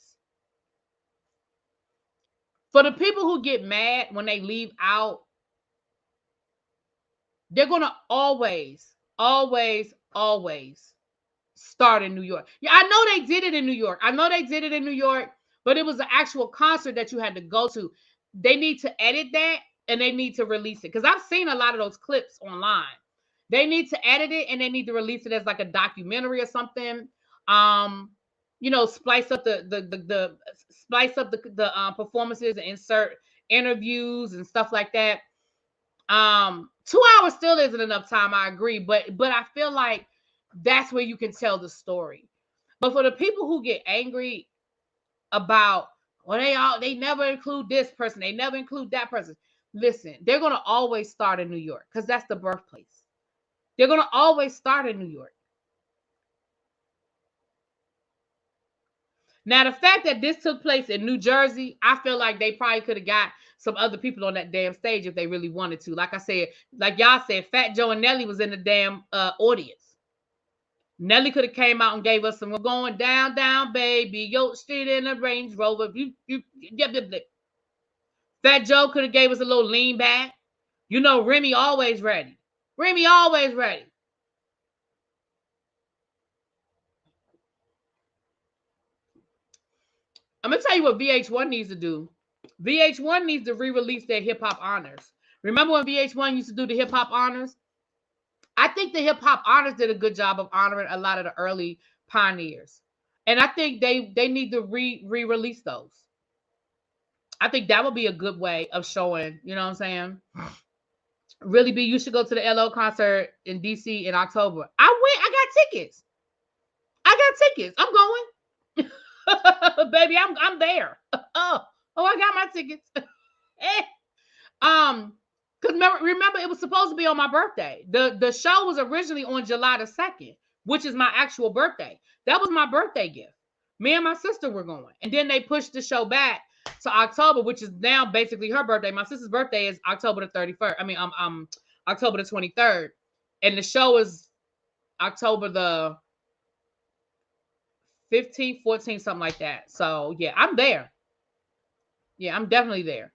For the people who get mad when they leave out, they're going to always, always, always start in New York. Yeah, I know they did it in New York. But it was an actual concert that you had to go to. They need to edit that and they need to release it. Because I've seen a lot of those clips online. They need to edit it and they need to release it as like a documentary or something. Splice up the performances and insert interviews and stuff like that. 2 hours still isn't enough time, I agree, but I feel like that's where you can tell the story. But for the people who get angry about, well, they never include this person, they never include that person. Listen, they're gonna always start in New York because that's the birthplace. They're gonna always start in New York. Now, the fact that this took place in New Jersey, I feel like they probably could have got some other people on that damn stage if they really wanted to. Like I said, like y'all said, Fat Joe and Nelly was in the damn audience. Nelly could have came out and gave us some, we're going down, down, baby, York Street in a Range Rover. Fat Joe could have gave us a little lean back. You know, Remy always ready. Remy always ready. I'm going to tell you what VH1 needs to do. VH1 needs to re-release their hip-hop honors. Remember when VH1 used to do the hip-hop honors? I think the hip-hop honors did a good job of honoring a lot of the early pioneers. And I think they need to re-release those. I think that would be a good way of showing, you know what I'm saying? Really be, you should go to the LO concert in DC in October. I got tickets. I'm going. Baby, I'm there. Oh, I got my tickets. Because remember, it was supposed to be on my birthday. The show was originally on July the 2nd, which is my actual birthday. That was my birthday gift. Me and my sister were going. And then they pushed the show back to October, which is now basically her birthday. My sister's birthday is October the 31st. October the 23rd. And the show is October the 15th, 14th, something like that. So, yeah, I'm there. Yeah, I'm definitely there.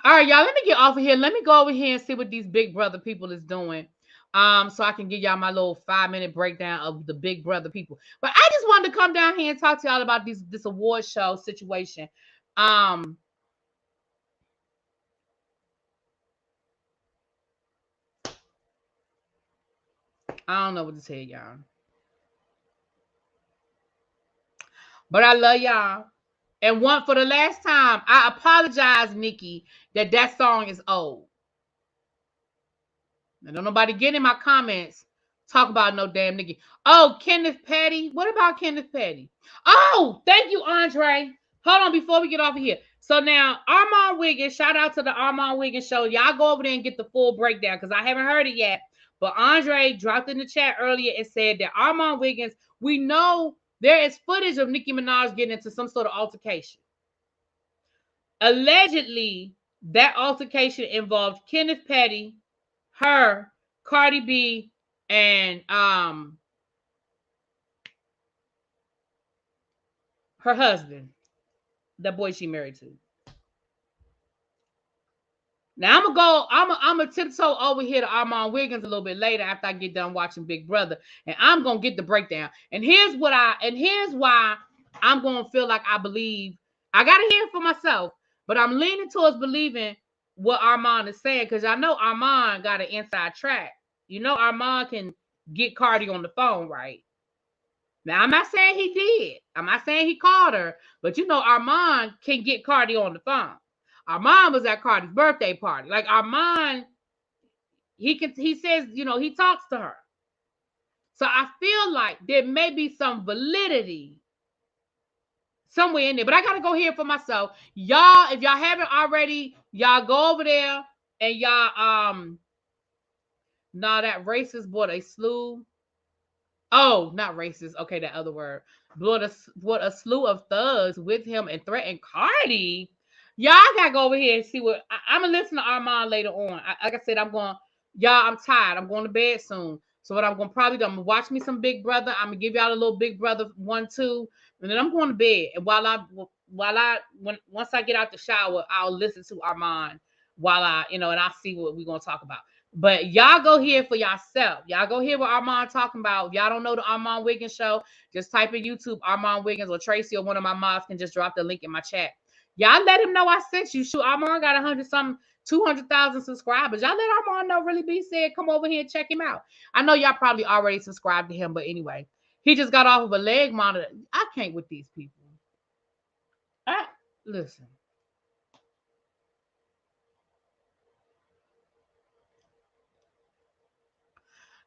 All right, y'all, let me get off of here. Let me go over here and see what these Big Brother people is doing. So I can give y'all my little 5-minute breakdown of the Big Brother people. But I just wanted to come down here and talk to y'all about this award show situation. I don't know what to tell y'all. But I love y'all. And one for the last time, I apologize, Nikki, that song is old. And don't nobody get in my comments talk about no damn Nikki. Oh, Kenneth Petty. What about Kenneth Petty? Oh, thank you, Andre. Hold on before we get off of here. So now, Armand Wiggins, shout out to the Armand Wiggins show. Y'all go over there and get the full breakdown because I haven't heard it yet. But Andre dropped in the chat earlier and said that Armand Wiggins, we know there is footage of Nicki Minaj getting into some sort of altercation. Allegedly, that altercation involved Kenneth Petty, her, Cardi B, and her husband, the boy she married to. Now I'm gonna tiptoe over here to Armand Wiggins a little bit later after I get done watching Big Brother, and I'm gonna get the breakdown. And here's why I'm gonna feel like I believe. I gotta hear it for myself, but I'm leaning towards believing what Armand is saying because I know Armand got an inside track. You know Armand can get Cardi on the phone, right? Now I'm not saying he did. I'm not saying he called her, but you know Armand can get Cardi on the phone. Armand was at Cardi's birthday party. Like Armand, he says, you know, he talks to her. So I feel like there may be some validity somewhere in there, but I gotta go hear it for myself. Y'all, if y'all haven't already, y'all go over there and y'all that racist bought a slew. Oh, not racist. Okay, that other word. Brought a slew of thugs with him and threatened Cardi. Y'all gotta go over here and see what I'm gonna listen to Armand later on. Like I said, I'm tired. I'm going to bed soon. So what I'm gonna probably do, I'm gonna watch me some Big Brother. I'm gonna give y'all a little Big Brother 1-2, and then I'm going to bed. And once I get out the shower, I'll listen to Armand while and I'll see what we're gonna talk about. But y'all go hear for yourself. Y'all go hear what Armand talking about. If y'all don't know the Armand Wiggins show, just type in YouTube Armand Wiggins, or Tracy or one of my moms can just drop the link in my chat. Y'all let him know I sent you. Shoot, Armand got 200,000 subscribers. Y'all let Armand know Really B said come over here and check him out. I know y'all probably already subscribed to him, but anyway, he just got off of a leg monitor. I can't with these people. Listen.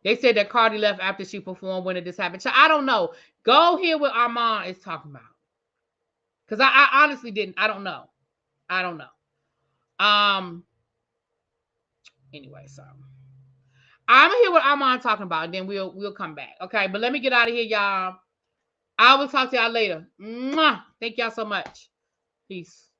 They said that Cardi left after she performed. When did this happen? So I don't know. Go hear what Armand is talking about. Because I honestly didn't. I don't know. Anyway, so I'm gonna hear what Armand talking about, and then we'll come back. Okay, but let me get out of here, y'all. I will talk to y'all later. Mwah! Thank y'all so much. Peace.